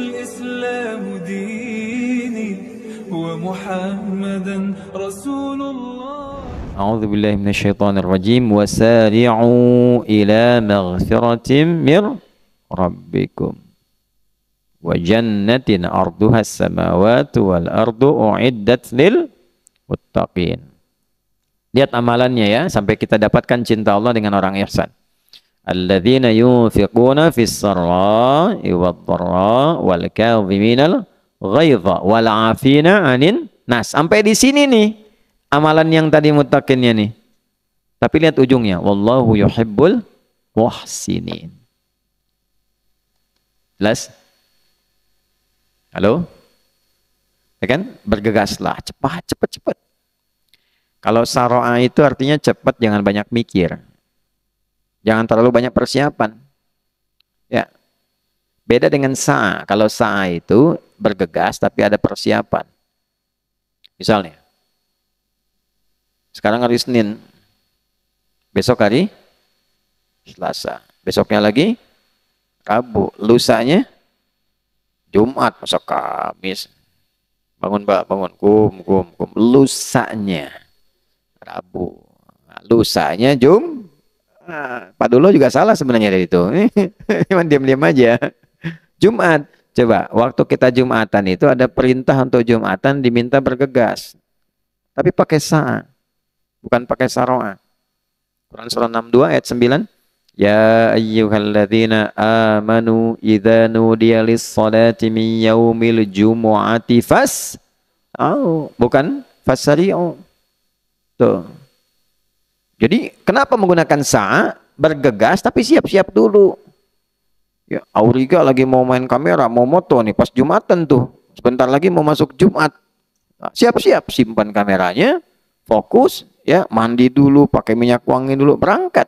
الإسلام ديني ومحمدا رسول الله. أعوذ بالله من الشيطان الرجيم وسارعوا إلى مغفرة من ربكم وجنة أرضها السماوات والأرض أعدت للمتقين. Lihat amalannya ya, sampai kita dapatkan cinta Allah dengan orang ihsan. Alladzina yunfiquna fis sarra'i wad-dharra'i wal kadhiminal ghaidha wal 'afina 'anin nas. Sampai di sini nih amalan yang tadi muttaqinnya nih. Tapi lihat ujungnya, wallahu yuhibbul muhsinin. Jelas? Halo? Ya kan? Bergegaslah, cepat. Kalau saro'a itu artinya cepat, jangan banyak mikir. Jangan terlalu banyak persiapan. Ya. Beda dengan sa'a. Kalau sa'a itu bergegas tapi ada persiapan. Misalnya, sekarang hari Senin, besok hari Selasa, besoknya lagi Rabu, lusanya Jumat, masa Kamis. Bangun Mbak, bangun, kum. Lusanya Rabu, lusanya Pak Dulo juga salah sebenarnya dari itu. Cuman diam-diam aja. Jumat. Coba, waktu kita Jumatan itu ada perintah untuk Jumatan diminta bergegas. Tapi pakai sa'a. Bukan pakai saro'a. Quran surah 62 ayat 9. Ya ayyuhalladzina amanu idza nudiya lis-salati min yaumil jumu'ati bukan fasari'u. Tuh. Jadi kenapa menggunakan sa'a? Bergegas tapi siap-siap dulu. Ya, Auriga lagi mau main kamera, mau moto nih pas Jumatan tuh. Sebentar lagi mau masuk Jumat. Siap-siap, simpan kameranya, fokus, ya, mandi dulu, pakai minyak wangi dulu, berangkat.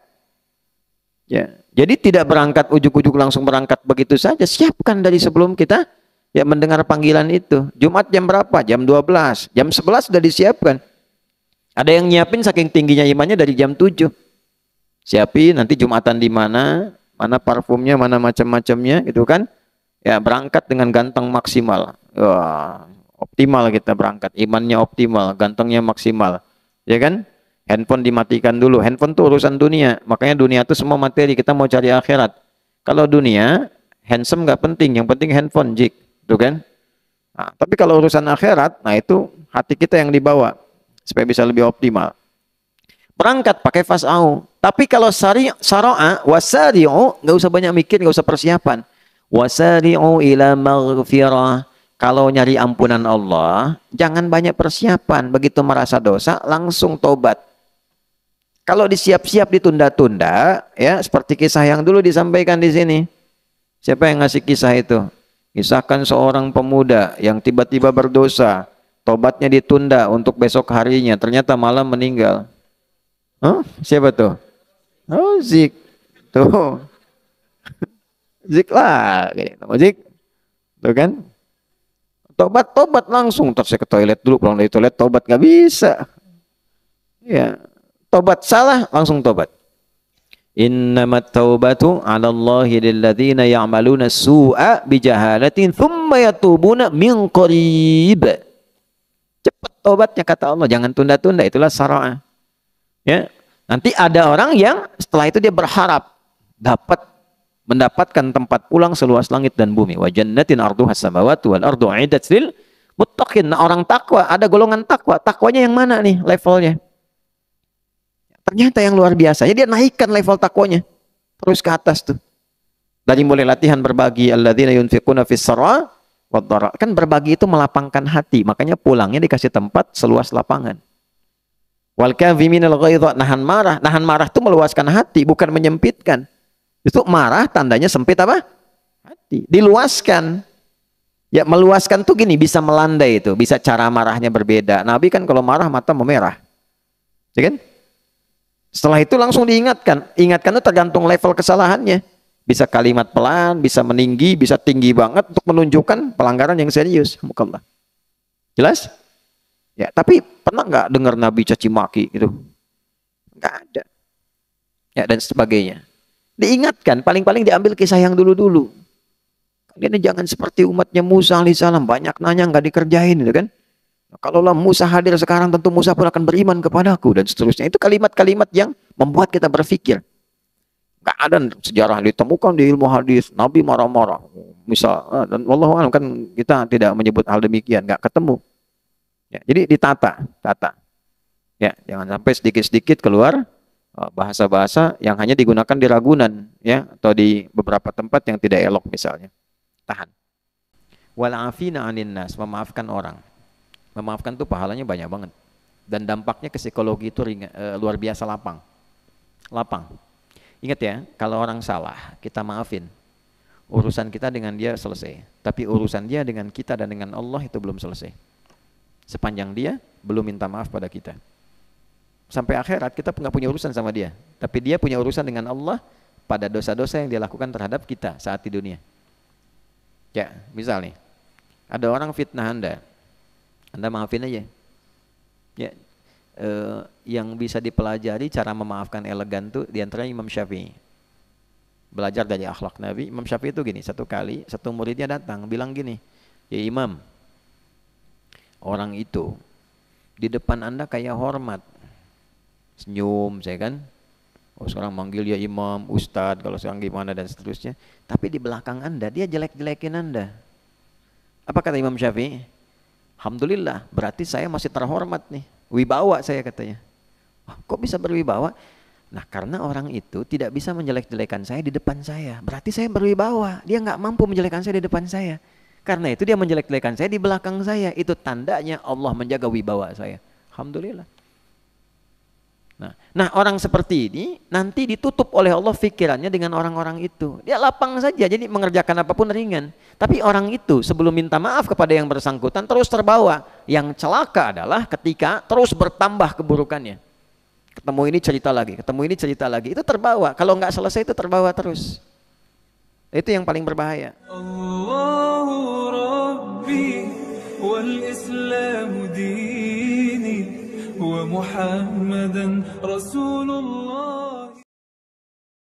Ya, jadi tidak berangkat ujuk-ujuk langsung berangkat begitu saja. Siapkan dari sebelum kita ya mendengar panggilan itu. Jumat jam berapa? Jam 12. Jam 11 sudah disiapkan. Ada yang nyiapin saking tingginya imannya dari jam 7. Siapin nanti Jumatan di mana, mana parfumnya, mana macam-macamnya gitu kan. Ya, berangkat dengan ganteng maksimal. Wah, optimal kita berangkat, imannya optimal, gantengnya maksimal. Ya kan? Handphone dimatikan dulu. Handphone itu urusan dunia. Makanya dunia itu semua materi, kita mau cari akhirat. Kalau dunia, handsome nggak penting, yang penting handphone, jik. Gitu kan? Nah, tapi kalau urusan akhirat, nah itu hati kita yang dibawa supaya bisa lebih optimal. Berangkat pakai fas'au. Tapi kalau saro'a, wasari'u, nggak usah banyak mikir, nggak usah persiapan. Wasari'u ila maghfirah. Kalau nyari ampunan Allah, jangan banyak persiapan. Begitu merasa dosa, langsung tobat. Kalau disiap-siap ditunda-tunda, ya seperti kisah yang dulu disampaikan di sini. Siapa yang ngasih kisah itu? Kisahkan seorang pemuda yang tiba-tiba berdosa. Tobatnya ditunda untuk besok harinya. Ternyata malam meninggal. Huh? Siapa tuh? Oh, Zik. Tuh. Zik lah. Zik. Tuh kan? Tobat langsung. Terus saya ke toilet dulu. Pulang dari toilet, tobat gak bisa. Ya. Tobat salah, langsung tobat. Innamat taubatu 'ala Allahi lilladzina ya'maluna su'a bijahalatin thumma yatubuna min qarib. Cepat tobatnya kata Allah, jangan tunda-tunda, itulah saro'a. Ya, nanti ada orang yang setelah itu dia berharap mendapatkan tempat pulang seluas langit dan bumi. Wa jannatin arduhas samawati wal ardu 'iddat lil muttaqin. Nah, orang takwa, ada golongan takwa. Takwanya yang mana nih levelnya? Ternyata yang luar biasa. Jadi dia naikkan level takwanya terus ke atas tuh. Dari mulai latihan berbagi, alladzina yunfiquna fis sarra wad dharra. Kan berbagi itu melapangkan hati, makanya pulangnya dikasih tempat seluas lapangan. Wal kadhiminal ghaidha, nahan marah itu meluaskan hati, bukan menyempitkan. Itu marah tandanya sempit apa? Hati. Diluaskan. Ya, meluaskan tuh gini, bisa melandai itu, bisa cara marahnya berbeda. Nabi kan kalau marah mata memerah. Ya kan? Setelah itu langsung diingatkan. Ingatkan itu tergantung level kesalahannya. Bisa kalimat pelan, bisa meninggi, bisa tinggi banget untuk menunjukkan pelanggaran yang serius. Alhamdulillah. Jelas? Ya, tapi pernah nggak dengar Nabi caci maki gitu? Nggak ada. Ya, dan sebagainya. Diingatkan, paling-paling diambil kisah yang dulu-dulu. Ini jangan seperti umatnya Musa alaihissalam, banyak nanya nggak dikerjain, gitu kan? Kalaulah Musa hadir sekarang, tentu Musa pun akan beriman kepadaku dan seterusnya. Itu kalimat-kalimat yang membuat kita berpikir. Gak ada sejarah ditemukan di ilmu hadis Nabi marah-marah misal, dan wallahu a'lam, kan kita tidak menyebut hal demikian, gak ketemu ya. Jadi ditata ya, jangan sampai sedikit-sedikit keluar bahasa-bahasa yang hanya digunakan di Ragunan ya, atau di beberapa tempat yang tidak elok misalnya. Tahan. Wal afina 'anin nas, memaafkan orang. Memaafkan tuh pahalanya banyak banget dan dampaknya ke psikologi itu luar biasa lapang. Ingat ya, kalau orang salah, kita maafin. Urusan kita dengan dia selesai. Tapi urusan dia dengan kita dan dengan Allah itu belum selesai. Sepanjang dia belum minta maaf pada kita. Sampai akhirat kita nggak punya urusan sama dia. Tapi dia punya urusan dengan Allah pada dosa-dosa yang dia lakukan terhadap kita saat di dunia. Ya, misal nih, ada orang fitnah Anda maafin aja. Ya. Yang bisa dipelajari cara memaafkan elegan tuh diantaranya Imam Syafi'i. Belajar dari akhlak Nabi. Imam Syafi'i itu gini, satu kali satu muridnya datang bilang gini, ya Imam, orang itu di depan Anda kayak hormat, senyum, saya kan, oh sekarang manggil ya Imam, Ustadz, kalau sekarang gimana dan seterusnya. Tapi di belakang Anda dia jelek-jelekin Anda. Apa kata Imam Syafi'i? Alhamdulillah, berarti saya masih terhormat nih. Wibawa saya katanya. Kok bisa berwibawa? Nah, karena orang itu tidak bisa menjelek-jelekan saya di depan saya. Berarti saya berwibawa. Dia nggak mampu menjelekkan saya di depan saya. Karena itu dia menjelek-jelekan saya di belakang saya. Itu tandanya Allah menjaga wibawa saya. Alhamdulillah. Nah, orang seperti ini nanti ditutup oleh Allah pikirannya dengan orang-orang itu. Dia lapang saja, jadi mengerjakan apapun ringan. Tapi orang itu sebelum minta maaf kepada yang bersangkutan terus terbawa. Yang celaka adalah ketika terus bertambah keburukannya. Ketemu ini cerita lagi, ketemu ini cerita lagi. Itu terbawa. Kalau nggak selesai itu terbawa terus. Itu yang paling berbahaya. Allahu Rabbi wal Islamu dini wa Muhammadan Rasulullah.